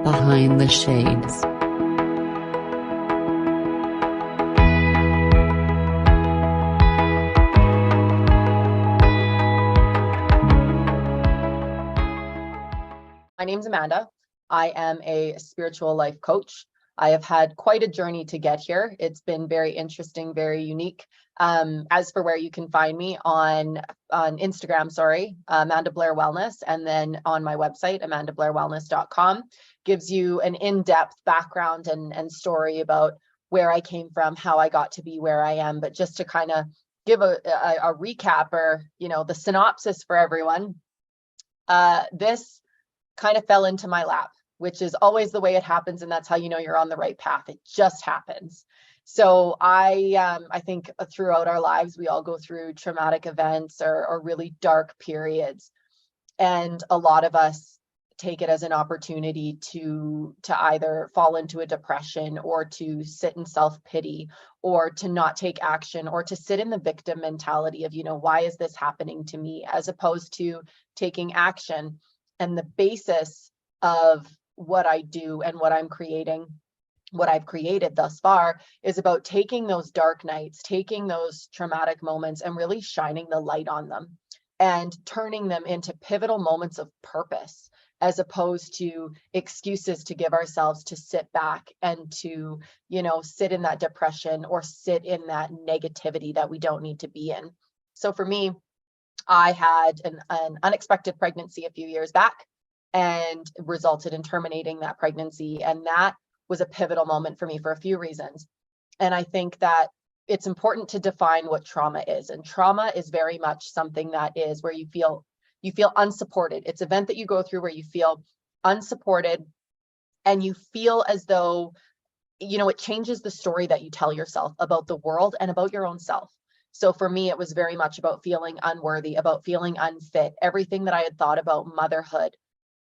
Behind the Shades. My name's Amanda. I am a spiritual life coach. I have had quite a journey to get here. It's been very interesting, very unique. As for where you can find me on Instagram, Amanda Blaire Wellness, and then on my website, amandablairewellness.com, gives you an in-depth background and story about where I came from, how I got to be where I am. But just to kind of give a recap, or the synopsis for everyone, this kind of fell into my lap, which is always the way it happens. And that's how you know you're on the right path. It just happens. So I think throughout our lives, we all go through traumatic events or really dark periods. And a lot of us take it as an opportunity to either fall into a depression, or to sit in self-pity, or to not take action, or to sit in the victim mentality of, why is this happening to me, as opposed to taking action. And the basis of what I do and what I'm creating, what I've created thus far, is about taking those dark nights, taking those traumatic moments, and really shining the light on them and turning them into pivotal moments of purpose, as opposed to excuses to give ourselves to sit back and to, sit in that depression or sit in that negativity that we don't need to be in. So for me, I had an unexpected pregnancy a few years back, and resulted in terminating that pregnancy. And that was a pivotal moment for me for a few reasons. And I think that it's important to define what trauma is. And trauma is very much something that is where you feel unsupported. It's an event that you go through where you feel unsupported, and you feel as though, it changes the story that you tell yourself about the world and about your own self. So for me, it was very much about feeling unworthy, about feeling unfit. Everything that I had thought about motherhood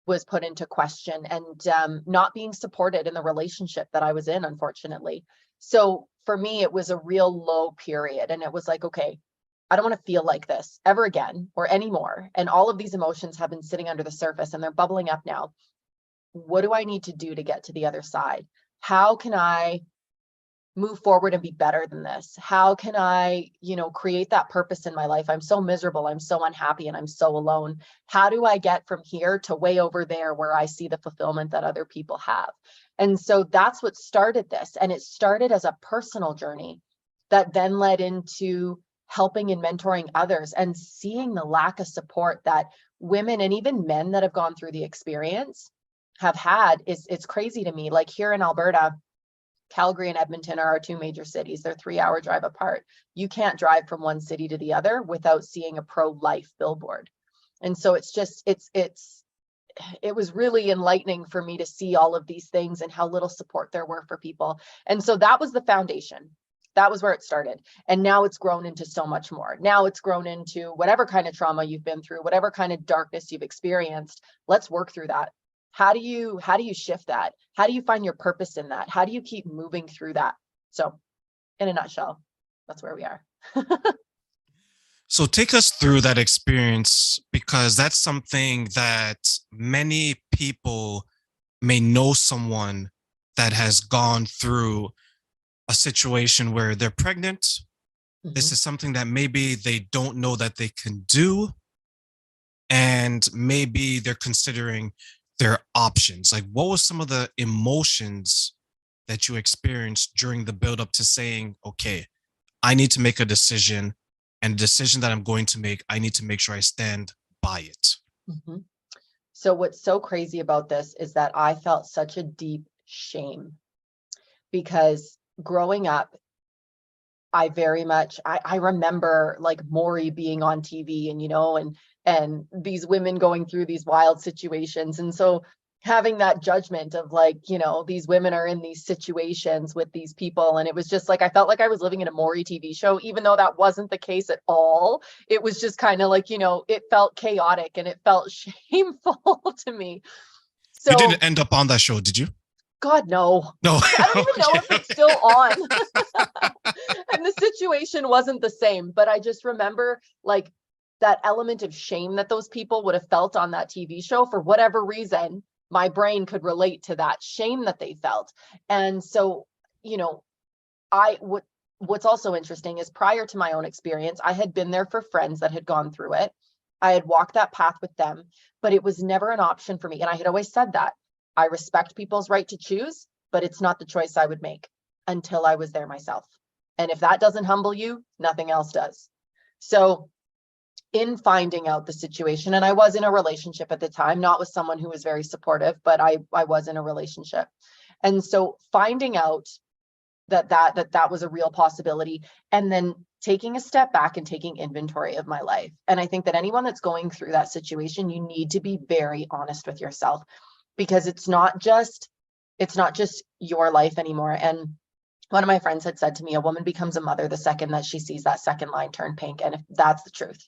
was put into question, and not being supported in the relationship that I was in, unfortunately. So for me, it was a real low period. And it was like, okay, I don't want to feel like this ever again or anymore. And all of these emotions have been sitting under the surface and they're bubbling up now. What do I need to do to get to the other side? How can I move forward and be better than this? How can I, create that purpose in my life? I'm so miserable, I'm so unhappy, and I'm so alone. How do I get from here to way over there where I see the fulfillment that other people have? And so that's what started this. And it started as a personal journey that then led into helping and mentoring others, and seeing the lack of support that women and even men that have gone through the experience have had. It's crazy to me. Like here in Alberta, Calgary and Edmonton are our two major cities. They're 3-hour drive apart. You can't drive from one city to the other without seeing a pro-life billboard. And so it was really enlightening for me to see all of these things and how little support there were for people. And so that was the foundation. That was where it started. And now it's grown into so much more. Now it's grown into whatever kind of trauma you've been through, whatever kind of darkness you've experienced. Let's work through that. How do you shift that? How do you find your purpose in that? How do you keep moving through that? So in a nutshell, that's where we are. So take us through that experience, because that's something that many people may know someone that has gone through a situation where they're pregnant. Mm-hmm. This is something that maybe they don't know that they can do. And maybe they're considering their options. Like, what was some of the emotions that you experienced during the build up to saying, okay, I need to make a decision, and a decision that I'm going to make, I need to make sure I stand by it? Mm-hmm. So what's so crazy about this is that I felt such a deep shame, because growing up, I very much, I remember like Maury being on TV and these women going through these wild situations. And so having that judgment of like, these women are in these situations with these people. And it was just like, I felt like I was living in a Maury TV show, even though that wasn't the case at all. It was just kind of like, it felt chaotic and it felt shameful to me. So you didn't end up on that show, did you? God, no. No. I don't even know if it's still on. And the situation wasn't the same, but I just remember like that element of shame that those people would have felt on that TV show for whatever reason my brain could relate to that shame that they felt. And so, what's also interesting is prior to my own experience, I had been there for friends that had gone through it. I had walked that path with them, but it was never an option for me. And I had always said that I respect people's right to choose, but it's not the choice I would make until I was there myself. And if that doesn't humble you, nothing else does. So in finding out the situation, and I was in a relationship at the time, not with someone who was very supportive, but I was in a relationship. And so finding out that was a real possibility, and then taking a step back and taking inventory of my life. And I think that anyone that's going through that situation, you need to be very honest with yourself, because it's not just your life anymore. And one of my friends had said to me, a woman becomes a mother the second that she sees that second line turn pink. And if that's the truth,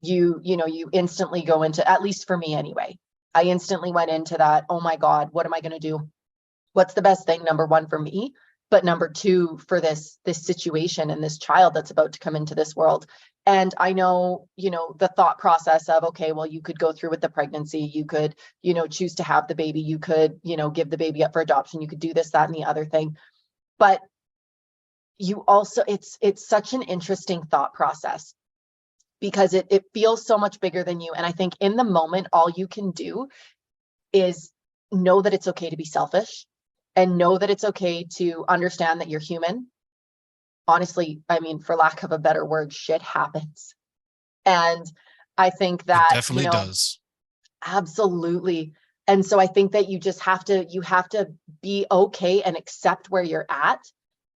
you instantly go into, at least for me anyway, I instantly went into that, oh my God, what am I going to do? What's the best thing, number one, for me, but number two, for this situation and this child that's about to come into this world. And I know, the thought process of, okay, well, you could go through with the pregnancy, you could, choose to have the baby, you could, give the baby up for adoption, you could do this, that, and the other thing. But you also, it's such an interesting thought process, because it feels so much bigger than you. And I think in the moment, all you can do is know that it's okay to be selfish, and know that it's okay to understand that you're human. Honestly, I mean, for lack of a better word, shit happens. And I think that, It definitely does. Absolutely. And so I think that you have to be okay and accept where you're at,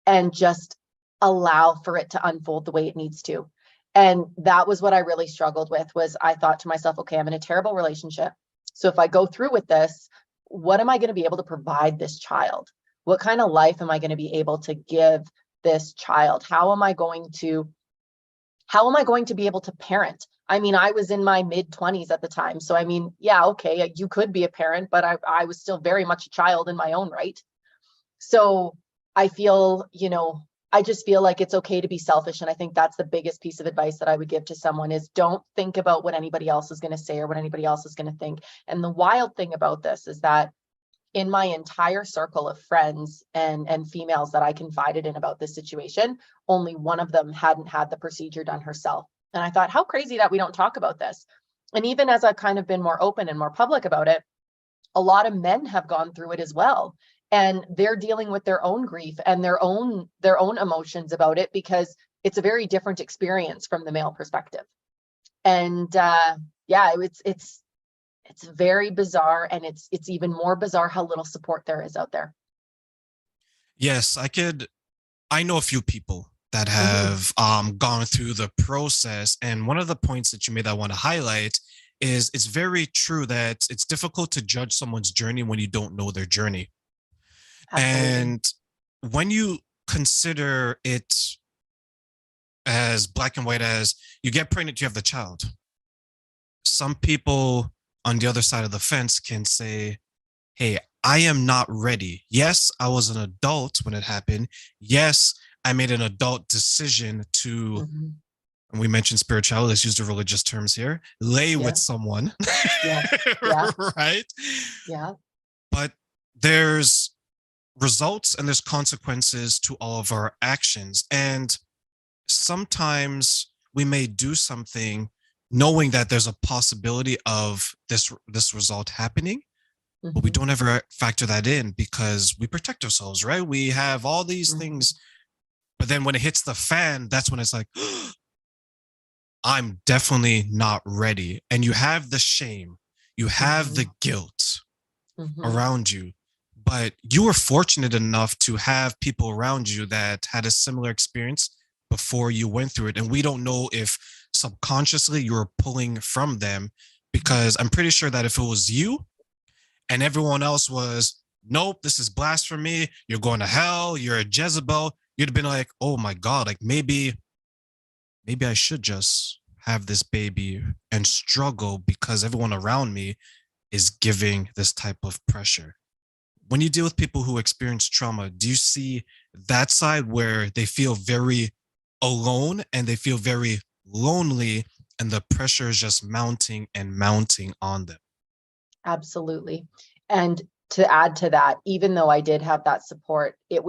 and just allow for it to unfold the way it needs to. And that was what I really struggled with. Was I thought to myself, okay, I'm in a terrible relationship. So if I go through with this, what am I going to be able to provide this child? What kind of life am I going to be able to give this child? How am I going to be able to parent? I mean, I was in my mid-20s at the time. So, I mean, yeah, okay, you could be a parent, but I was still very much a child in my own right. So I feel, I just feel like it's okay to be selfish. And I think that's the biggest piece of advice that I would give to someone is, don't think about what anybody else is going to say or what anybody else is going to think. And the wild thing about this is that in my entire circle of friends and females that I confided in about this situation, only one of them hadn't had the procedure done herself. And I thought, how crazy that we don't talk about this. And even as I've kind of been more open and more public about it, a lot of men have gone through it as well. And they're dealing with their own grief and their own emotions about it, because it's a very different experience from the male perspective. And it's very bizarre, and it's even more bizarre how little support there is out there. Yes, I know a few people that have gone through the process. And one of the points that you made that I want to highlight is it's very true that it's difficult to judge someone's journey when you don't know their journey. Absolutely. And when you consider it as black and white, as you get pregnant, you have the child. Some people on the other side of the fence can say, hey, I am not ready. Yes, I was an adult when it happened. Yes, I made an adult decision to, and we mentioned spirituality, let's use the religious terms here, lay with someone. Yeah. Right? Yeah. But there's results and there's consequences to all of our actions. And sometimes we may do something knowing that there's a possibility of this result happening, but we don't ever factor that in because we protect ourselves, right? We have all these things, but then when it hits the fan, that's when it's like, I'm definitely not ready. And you have the shame, you have the guilt around you, but you were fortunate enough to have people around you that had a similar experience before you went through it. And we don't know if subconsciously you were pulling from them, because I'm pretty sure that if it was you and everyone else was, nope, this is blasphemy, you're going to hell, you're a Jezebel, you'd have been like, oh my God, like maybe I should just have this baby and struggle because everyone around me is giving this type of pressure. When you deal with people who experience trauma, do you see that side where they feel very alone and they feel very lonely and the pressure is just mounting and mounting on them? Absolutely. And to add to that, even though I did have that support, it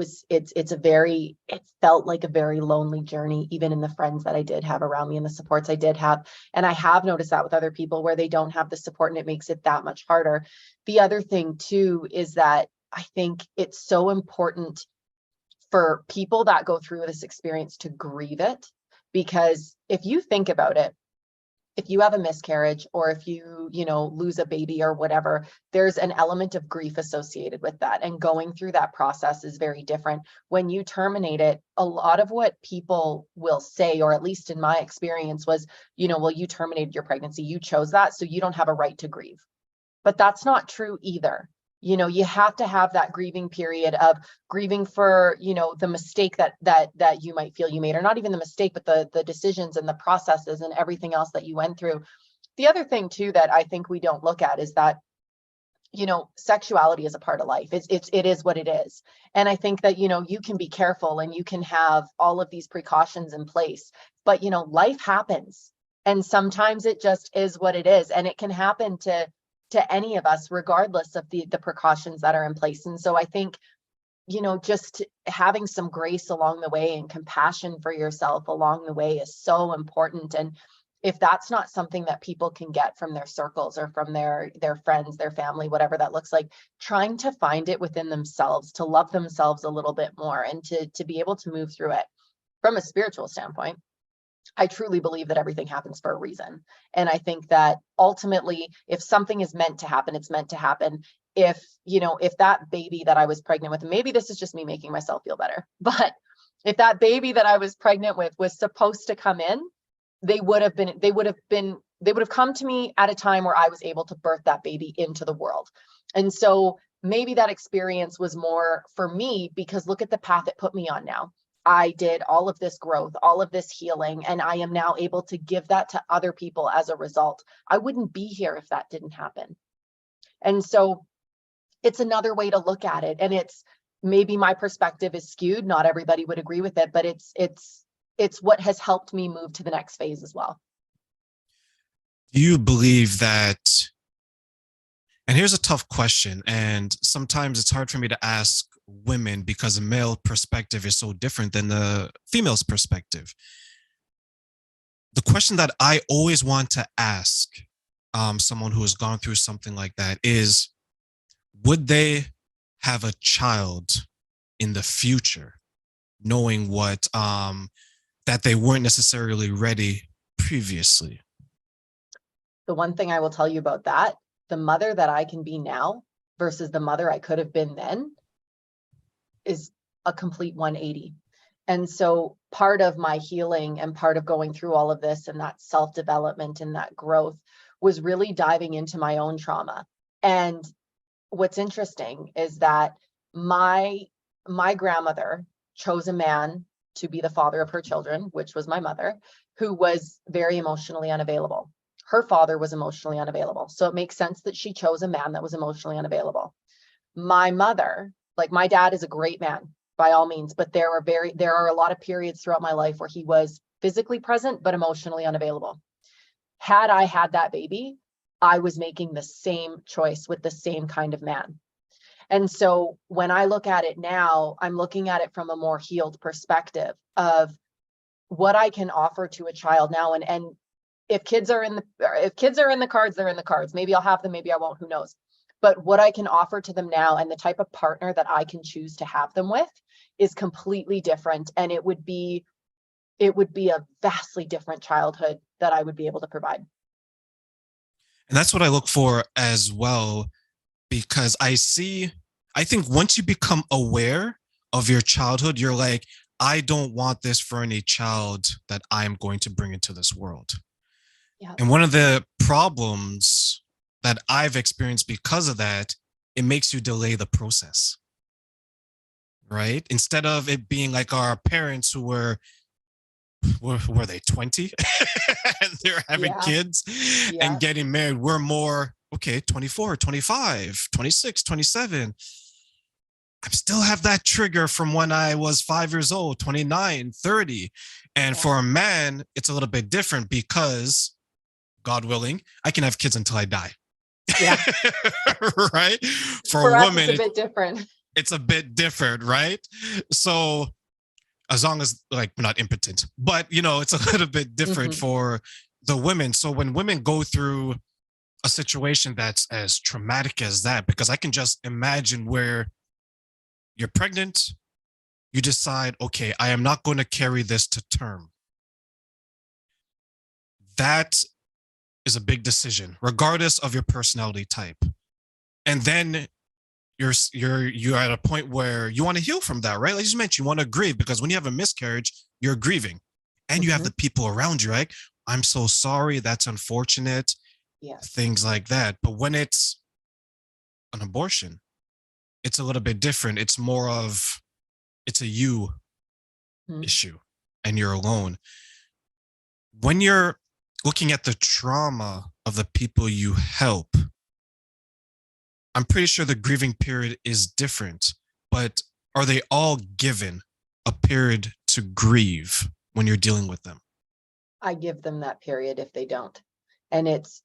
felt like a very lonely journey, even in the friends that I did have around me and the supports I did have. And I have noticed that with other people where they don't have the support, and it makes it that much harder. The other thing too is that I think it's so important for people that go through this experience to grieve it, because if you think about it, if you have a miscarriage, or if you lose a baby or whatever, there's an element of grief associated with that. And going through that process is very different. When you terminate it, a lot of what people will say, or at least in my experience, was, well, you terminated your pregnancy, you chose that, so you don't have a right to grieve. But that's not true either. You have to have that grieving period of grieving for, the mistake that you might feel you made, or not even the mistake, but the decisions and the processes and everything else that you went through. The other thing too that I think we don't look at is that, sexuality is a part of life. It is what it is. And I think that, you can be careful and you can have all of these precautions in place, but, life happens. And sometimes it just is what it is. And it can happen to any of us, regardless of the precautions that are in place. And so I think, just having some grace along the way and compassion for yourself along the way is so important. And if that's not something that people can get from their circles or from their friends, their family, whatever that looks like, trying to find it within themselves, to love themselves a little bit more, and to be able to move through it. From a spiritual standpoint, I truly believe that everything happens for a reason. And I think that ultimately, if something is meant to happen, it's meant to happen. If that baby that I was pregnant with, and maybe this is just me making myself feel better, but if that baby that I was pregnant with was supposed to come in, they would have come to me at a time where I was able to birth that baby into the world. And so maybe that experience was more for me, because look at the path it put me on now. I did all of this growth, all of this healing, and I am now able to give that to other people as a result. I wouldn't be here if that didn't happen. And so it's another way to look at it. And it's maybe my perspective is skewed. Not everybody would agree with it, but it's what has helped me move to the next phase as well. Do you believe that, and here's a tough question, and sometimes it's hard for me to ask women because a male perspective is so different than the female's perspective. The question that I always want to ask someone who has gone through something like that is, would they have a child in the future, knowing what that they weren't necessarily ready previously? The one thing I will tell you about that, the mother that I can be now versus the mother I could have been then, is a complete 180. And so part of my healing and part of going through all of this and that self-development and that growth was really diving into my own trauma. And what's interesting is that my grandmother chose a man to be the father of her children, which was my mother, who was very emotionally unavailable. Her father was emotionally unavailable. So it makes sense that she chose a man that was emotionally unavailable. My mother, like, my dad is a great man by all means, but there are a lot of periods throughout my life where he was physically present, but emotionally unavailable. Had I had that baby, I was making the same choice with the same kind of man. And so when I look at it now, I'm looking at it from a more healed perspective of what I can offer to a child now. And if kids are in the cards, they're in the cards. Maybe I'll have them, maybe I won't, who knows? But what I can offer to them now and the type of partner that I can choose to have them with is completely different. And it would be a vastly different childhood that I would be able to provide. And that's what I look for as well, because I think once you become aware of your childhood, you're like, I don't want this for any child that I'm going to bring into this world. Yeah. And one of the problems that I've experienced because of that, it makes you delay the process, right? Instead of it being like our parents who were they 20 and they're having kids and getting married. We're more, okay, 24, 25, 26, 27. I still have that trigger from when I was 5 years old, 29, 30. And for a man, it's a little bit different because, God willing, I can have kids until I die. Yeah. Right? For For us, women, it's a bit different. it's a bit different, right? So as long as like we're not impotent, but it's a little bit different Mhm. for the women. So when women go through a situation that's as traumatic as that, because I can just imagine where you're pregnant, you decide, okay, I am not going to carry this to term. That is a big decision, regardless of your personality type. And then you're at a point where you want to heal from that, right? Like you mentioned, you want to grieve because when you have a miscarriage, you're grieving, and you have Mhm. the people around you, right? I'm so sorry. That's unfortunate. Yes. Things like that. But when it's an abortion, it's a little bit different. It's more of it's a you Mhm. issue, and you're alone. When you're looking at the trauma of the people you help, I'm pretty sure the grieving period is different, but are they all given a period to grieve when you're dealing with them? I give them that period if they don't. And it's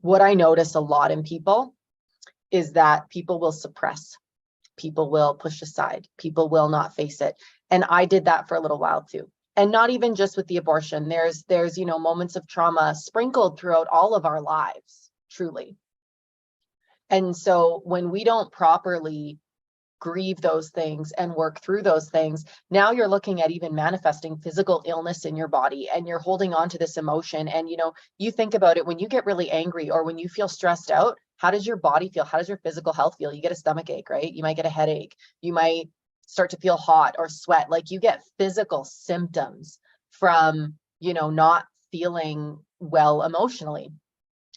what I notice a lot in people is that people will suppress, people will push aside, people will not face it. And I did that for a little while too. And not even just with the abortion. There's moments of trauma sprinkled throughout all of our lives, truly. And so when we don't properly grieve those things and work through those things, now you're looking at even manifesting physical illness in your body, and you're holding on to this emotion. And you think about it, when you get really angry or when you feel stressed out, how does your body feel? How does your physical health feel? You get a stomach ache, right? You might get a headache. You might start to feel hot or sweat. Like, you get physical symptoms from not feeling well emotionally.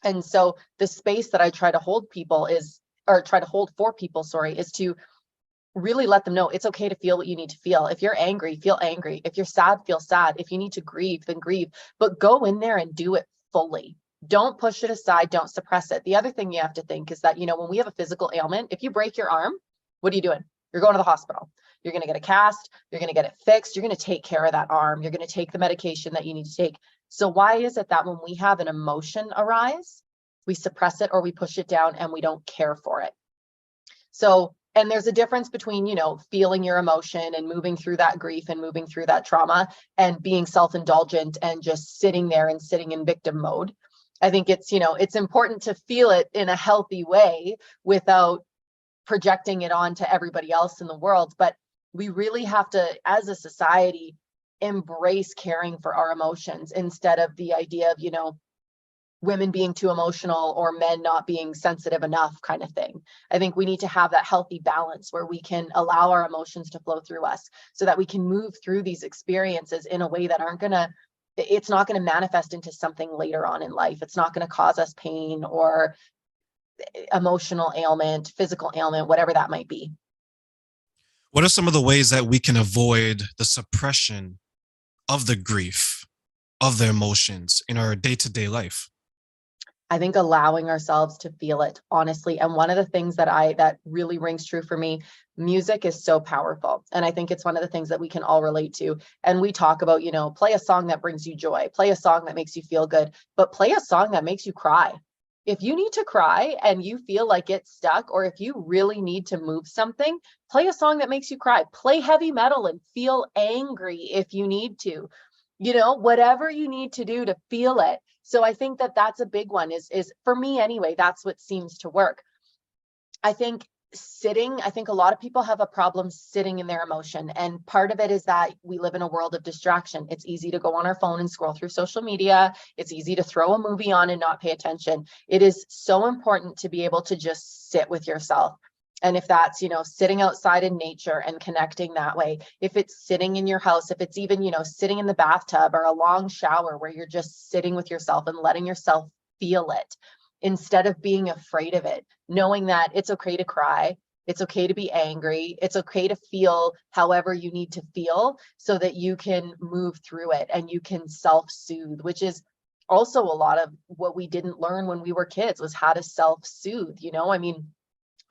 And so the space that I try to hold people is, or try to hold for people, sorry, is to really let them know it's okay to feel what you need to feel. If you're angry, feel angry. If you're sad, feel sad. If you need to grieve, then grieve, but go in there and do it fully. Don't push it aside. Don't suppress it. The other thing you have to think is that, when we have a physical ailment, if you break your arm, what are you doing? You're going to the hospital. You're going to get a cast. You're going to get it fixed. You're going to take care of that arm. You're going to take the medication that you need to take. So why is it that when we have an emotion arise, we suppress it or we push it down and we don't care for it? So, and there's a difference between, feeling your emotion and moving through that grief and moving through that trauma and being self-indulgent and just sitting there and sitting in victim mode. I think it's important to feel it in a healthy way without projecting it onto everybody else in the world. But we really have to, as a society, embrace caring for our emotions instead of the idea of, women being too emotional or men not being sensitive enough kind of thing. I think we need to have that healthy balance where we can allow our emotions to flow through us so that we can move through these experiences in a way that it's not going to manifest into something later on in life. It's not going to cause us pain or emotional ailment, physical ailment, whatever that might be. What are some of the ways that we can avoid the suppression of the grief, of the emotions in our day-to-day life? I think allowing ourselves to feel it, honestly. And one of the things that really rings true for me, music is so powerful. And I think it's one of the things that we can all relate to. And we talk about, play a song that brings you joy, play a song that makes you feel good, but play a song that makes you cry. If you need to cry and you feel like it's stuck, or if you really need to move something, play a song that makes you cry. Play heavy metal and feel angry if you need to. Whatever you need to do to feel it. So I think that that's a big one, is for me anyway, that's what seems to work. I think a lot of people have a problem sitting in their emotion. And part of it is that we live in a world of distraction. It's easy to go on our phone and scroll through social media. It's easy to throw a movie on and not pay attention. It is so important to be able to just sit with yourself. And if that's, sitting outside in nature and connecting that way, if it's sitting in your house, if it's even, sitting in the bathtub or a long shower where you're just sitting with yourself and letting yourself feel it instead of being afraid of it, knowing that it's okay to cry, it's okay to be angry, it's okay to feel however you need to feel so that you can move through it and you can self-soothe, which is also a lot of what we didn't learn when we were kids, was how to self-soothe. I mean,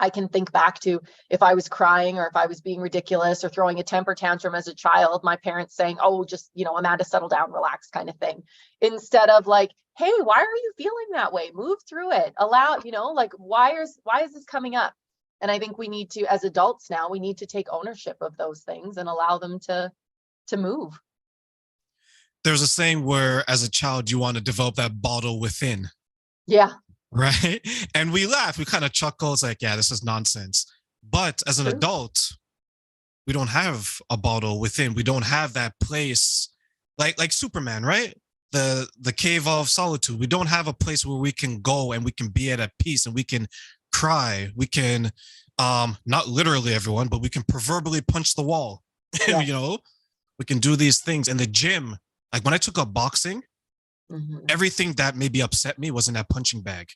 I can think back to if I was crying or if I was being ridiculous or throwing a temper tantrum as a child, my parents saying, oh, just, Amanda, settle down, relax kind of thing. Instead of like, hey, why are you feeling that way? Move through it. Allow, like, why is this coming up? And I think we need to, as adults now, we need to take ownership of those things and allow them to move. There's a saying where as a child, you want to develop that bottle within. Yeah. Right. And we laugh, we kind of chuckle. It's like, yeah, this is nonsense. But as an adult, we don't have a bottle within. We don't have that place like Superman, right? The cave of solitude. We don't have a place where we can go and we can be at peace and we can cry. We can not literally everyone, but we can proverbially punch the wall. Yeah. We can do these things. And the gym, like when I took up boxing, everything that maybe upset me was in that punching bag.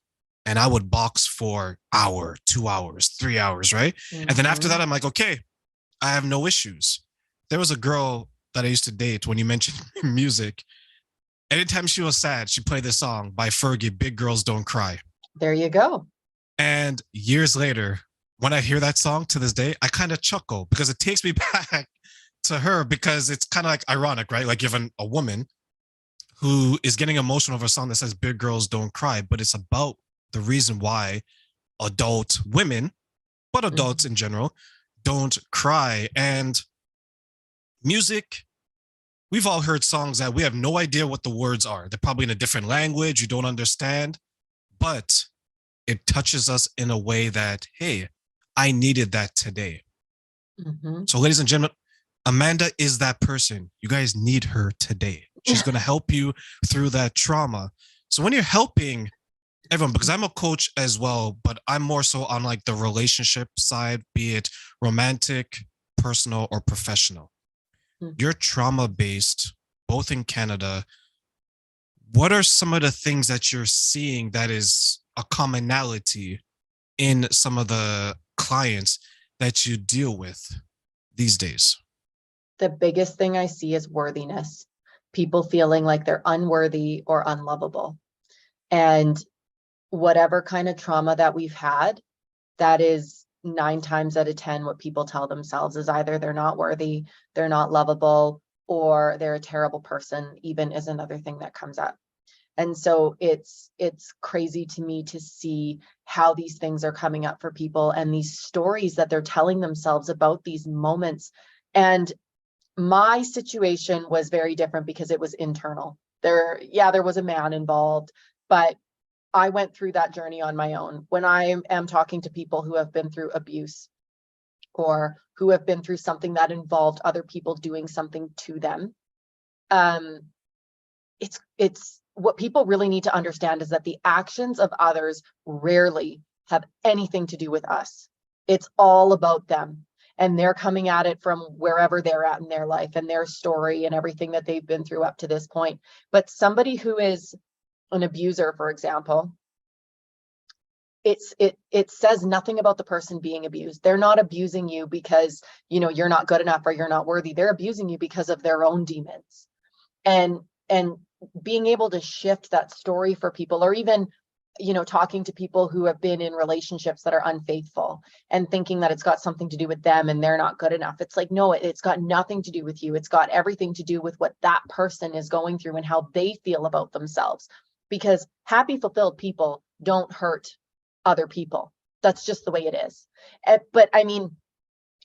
And I would box for hour, 2 hours, 3 hours, right? And then after that, I'm like, okay, I have no issues. There was a girl that I used to date when you mentioned music. Anytime she was sad, she played this song by Fergie, Big Girls Don't Cry. There you go. And years later, when I hear that song to this day, I kind of chuckle because it takes me back to her because it's kind of like ironic, right? Like you have a woman who is getting emotional over a song that says Big Girls Don't Cry, but it's about the reason why adult women, but adults in general, don't cry. And music, we've all heard songs that we have no idea what the words are. They're probably in a different language, you don't understand, but it touches us in a way that, hey, I needed that today. So ladies and gentlemen, Amanda is that person. You guys need her today. She's going to help you through that trauma. So when you're helping everyone, because I'm a coach as well, but I'm more so on like the relationship side, be it romantic, personal, or professional. You're trauma-based, both in Canada. What are some of the things that you're seeing that is a commonality in some of the clients that you deal with these days? The biggest thing I see is worthiness. People feeling like they're unworthy or unlovable. And whatever kind of trauma that we've had, that is 9 times out of 10 what people tell themselves is either they're not worthy, they're not lovable, or they're a terrible person, even is another thing that comes up. And so it's crazy to me to see how these things are coming up for people and these stories that they're telling themselves about these moments. And my situation was very different because it was internal. There was a man involved, but I went through that journey on my own. When I am talking to people who have been through abuse or who have been through something that involved other people doing something to them, it's what people really need to understand is that the actions of others rarely have anything to do with us. It's all about them. And they're coming at it from wherever they're at in their life and their story and everything that they've been through up to this point. But somebody who is an abuser, for example, it says nothing about the person being abused. They're not abusing you because, you're not good enough or you're not worthy. They're abusing you because of their own demons. And being able to shift that story for people, or even, talking to people who have been in relationships that are unfaithful and thinking that it's got something to do with them and they're not good enough. It's like, no, it's got nothing to do with you. It's got everything to do with what that person is going through and how they feel about themselves. Because happy, fulfilled people don't hurt other people. That's just the way it is. But I mean,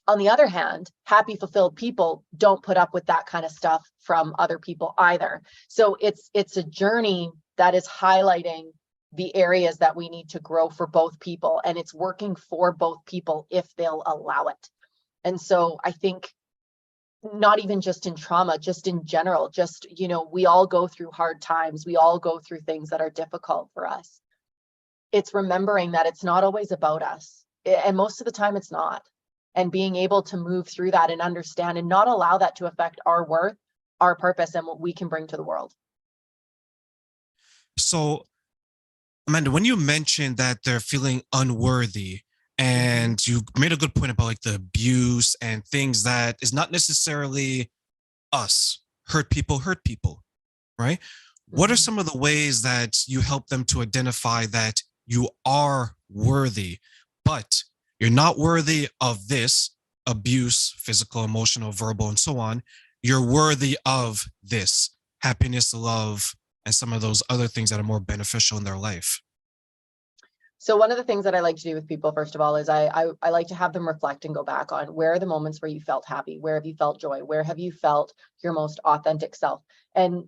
on the other hand, happy, fulfilled people don't put up with that kind of stuff from other people either. So it's a journey that is highlighting the areas that we need to grow for both people, and it's working for both people if they'll allow it. And so I think not even just in trauma, just in general, just, we all go through hard times. We all go through things that are difficult for us. It's remembering that it's not always about us. And most of the time it's not. And being able to move through that and understand and not allow that to affect our worth, our purpose, and what we can bring to the world. So, Amanda, when you mentioned that they're feeling unworthy, and you made a good point about like the abuse and things that is not necessarily us, hurt people, right? What are some of the ways that you help them to identify that you are worthy, but you're not worthy of this abuse, physical, emotional, verbal, and so on. You're worthy of this happiness, love, and some of those other things that are more beneficial in their life. So one of the things that I like to do with people, first of all, is I like to have them reflect and go back on where are the moments where you felt happy, where have you felt joy, where have you felt your most authentic self. And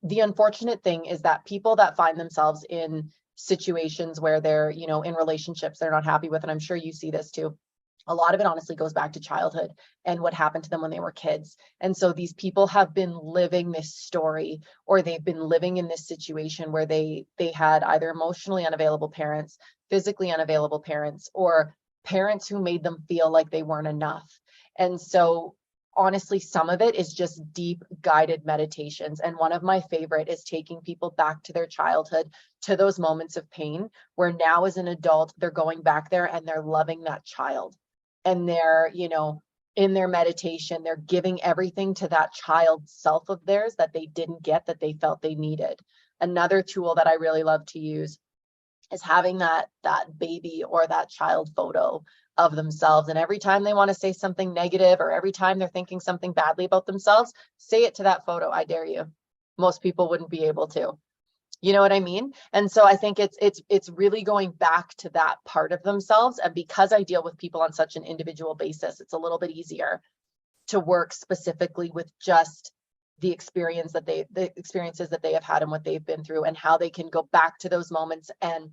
the unfortunate thing is that people that find themselves in situations where they're, in relationships they're not happy with, and I'm sure you see this too, a lot of it honestly goes back to childhood and what happened to them when they were kids. And so these people have been living this story, or they've been living in this situation where they had either emotionally unavailable parents, physically unavailable parents, or parents who made them feel like they weren't enough. And so honestly, some of it is just deep guided meditations. And one of my favorite is taking people back to their childhood, to those moments of pain where now as an adult, they're going back there and they're loving that child. And they're, in their meditation, they're giving everything to that child self of theirs that they didn't get, that they felt they needed. Another tool that I really love to use is having that baby or that child photo of themselves. And every time they want to say something negative, or every time they're thinking something badly about themselves, say it to that photo. I dare you. Most people wouldn't be able to. You know what I mean? And so I think it's really going back to that part of themselves. And because I deal with people on such an individual basis, it's a little bit easier to work specifically with just the experiences that they have had and what they've been through, and how they can go back to those moments and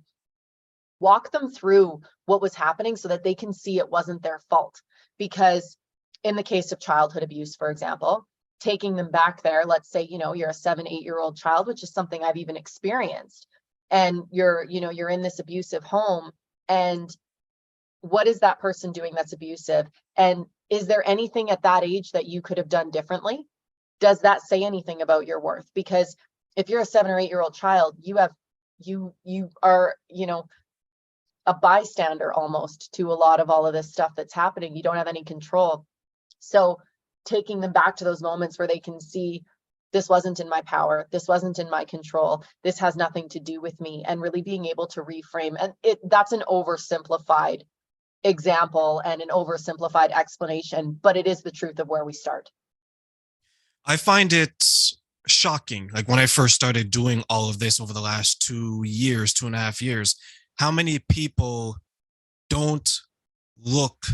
walk them through what was happening so that they can see it wasn't their fault. Because in the case of childhood abuse, for example, taking them back there, let's say, you're a 7-8-year-old child, which is something I've even experienced, and you're in this abusive home, and what is that person doing that's abusive? And is there anything at that age that you could have done differently? Does that say anything about your worth? Because if you're a 7 or 8-year-old child, you are, a bystander almost to a lot of all of this stuff that's happening. You don't have any control. So taking them back to those moments where they can see, this wasn't in my power, this wasn't in my control, this has nothing to do with me, and really being able to reframe. And that's an oversimplified example and an oversimplified explanation, but it is the truth of where we start. I find it shocking. Like when I first started doing all of this over the last 2 years, 2.5 years, how many people don't look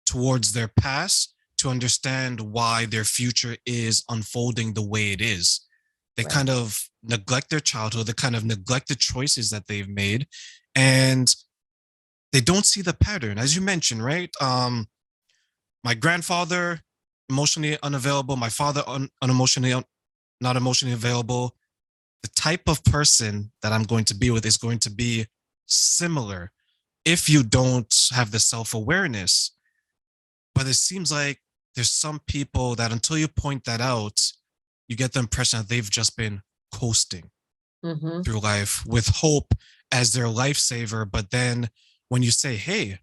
towards their past to understand why their future is unfolding the way it is. They Right. kind of neglect their childhood, they kind of neglect the choices that they've made, and they don't see the pattern, as you mentioned, right? My grandfather, emotionally unavailable, my father, not emotionally available. The type of person that I'm going to be with is going to be similar if you don't have the self awareness. But it seems like there's some people that until you point that out, you get the impression that they've just been coasting Mm-hmm. through life with hope as their lifesaver. But then when you say, hey,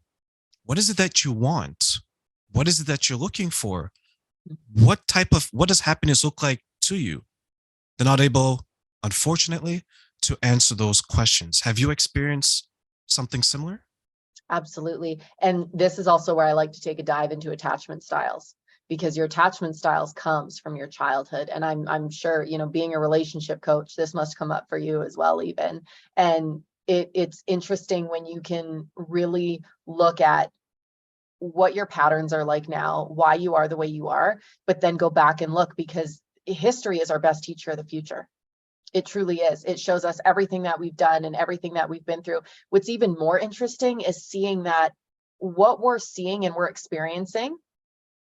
what is it that you want? What is it that you're looking for? What does happiness look like to you? They're not able, unfortunately, to answer those questions. Have you experienced something similar? Absolutely. And this is also where I like to take a dive into attachment styles, because your attachment styles comes from your childhood. And I'm sure, being a relationship coach, this must come up for you as well, even. And it's interesting when you can really look at what your patterns are like now, why you are the way you are, but then go back and look, because history is our best teacher of the future. It truly is. It shows us everything that we've done and everything that we've been through. What's even more interesting is seeing that what we're seeing and we're experiencing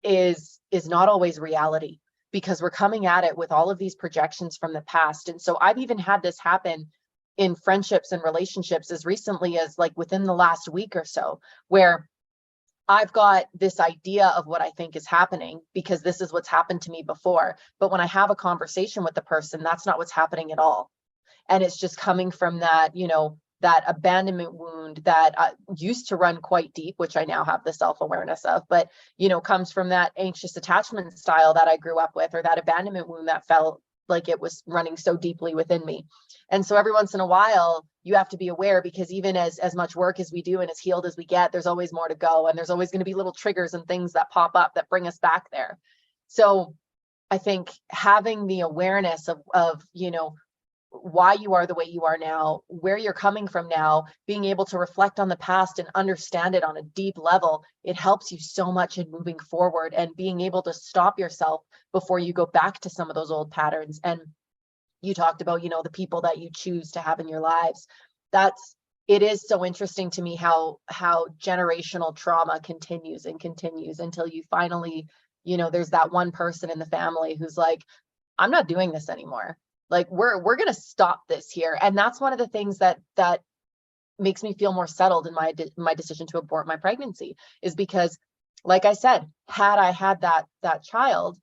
is not always reality, because we're coming at it with all of these projections from the past. And so I've even had this happen in friendships and relationships as recently as like within the last week or so, where I've got this idea of what I think is happening because this is what's happened to me before. But when I have a conversation with the person, that's not what's happening at all. And it's just coming from that, that abandonment wound that used to run quite deep, which I now have the self-awareness of, but, comes from that anxious attachment style that I grew up with, or that abandonment wound that felt like it was running so deeply within me. And so every once in a while, you have to be aware, because even as much work as we do and as healed as we get, there's always more to go. And there's always going to be little triggers and things that pop up that bring us back there. So I think having the awareness of, you know, why you are the way you are now, where you're coming from now, being able to reflect on the past and understand it on a deep level, it helps you so much in moving forward and being able to stop yourself before you go back to some of those old patterns. And you talked about, you know, the people that you choose to have in your lives. It is so interesting to me how generational trauma continues and continues until you finally, you know, there's that one person in the family who's like, I'm not doing this anymore. Like we're going to stop this here. And that's one of the things that makes me feel more settled in my decision to abort my pregnancy, is because, like I said, had I had that child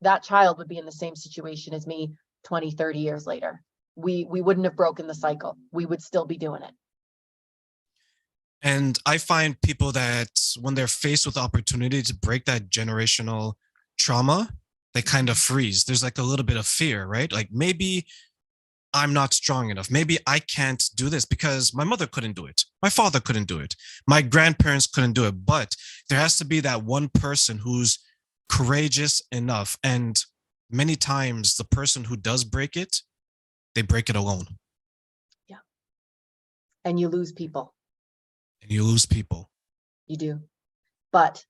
would be in the same situation as me 20, 30 years later. We wouldn't have broken the cycle. We would still be doing it. And I find people that when they're faced with the opportunity to break that generational trauma, they kind of freeze. There's like a little bit of fear, right? Like maybe I'm not strong enough. Maybe I can't do this because my mother couldn't do it. My father couldn't do it. My grandparents couldn't do it. But there has to be that one person who's courageous enough. And many times the person who does break it, they break it alone. Yeah. And you lose people. And you lose people. You do. But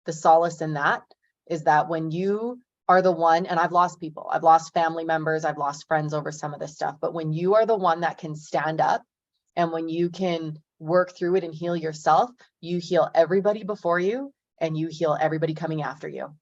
the solace in that is that when you are the one, and I've lost people, I've lost family members, I've lost friends over some of this stuff, but when you are the one that can stand up and when you can work through it and heal yourself, you heal everybody before you and you heal everybody coming after you.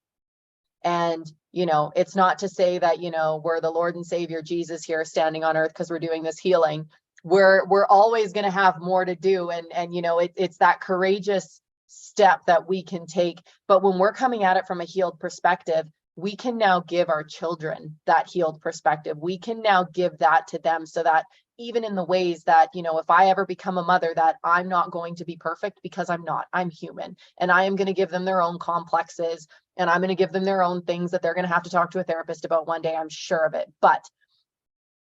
And, you know, it's not to say that, you know, we're the Lord and Savior Jesus here standing on earth because we're doing this healing. We're always going to have more to do. And, you know, it's that courageous step that we can take. But when we're coming at it from a healed perspective, we can now give our children that healed perspective. We can now give that to them so that even in the ways that, you know, if I ever become a mother, that I'm not going to be perfect, because I'm not. I'm human, and I am going to give them their own complexes, and I'm going to give them their own things that they're going to have to talk to a therapist about one day. I'm sure of it. But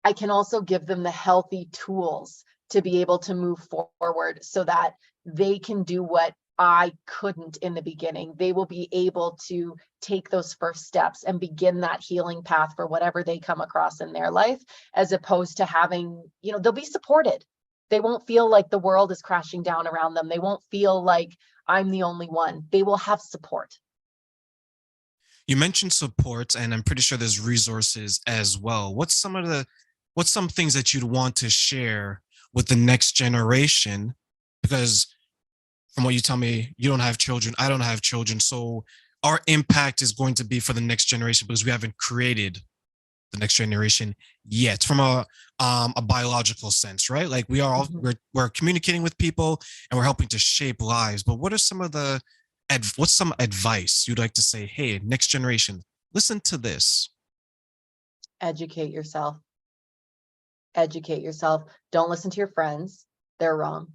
I can also give them the healthy tools to be able to move forward so that they can do what I couldn't in the beginning. They will be able to take those first steps and begin that healing path for whatever they come across in their life, as opposed to having, you know, they'll be supported. They won't feel like the world is crashing down around them. They won't feel like I'm the only one. They will have support. You mentioned support, and I'm pretty sure there's resources as well. What's some things that you'd want to share with the next generation? Because from what you tell me, you don't have children, I don't have children. So our impact is going to be for the next generation because we haven't created the next generation yet from a biological sense, right? Like we are all, we're communicating with people and we're helping to shape lives. But what are some of the, what's some advice you'd like to say, hey, next generation, listen to this? Educate yourself. Educate yourself. Don't listen to your friends. They're wrong.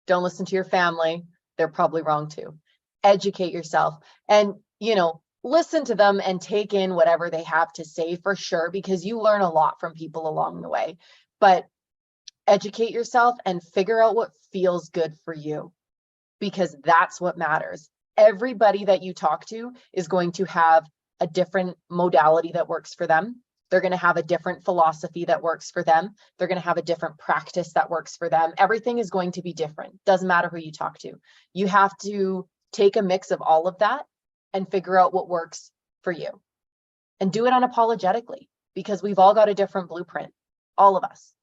Don't listen to your family. They're probably wrong too. Educate yourself and, you know, listen to them and take in whatever they have to say, for sure, because you learn a lot from people along the way. But educate yourself and figure out what feels good for you, because that's what matters. Everybody that you talk to is going to have a different modality that works for them. They're going to have a different philosophy that works for them. They're going to have a different practice that works for them. Everything is going to be different. Doesn't matter who you talk to. You have to take a mix of all of that and figure out what works for you. And do it unapologetically, because we've all got a different blueprint. All of us.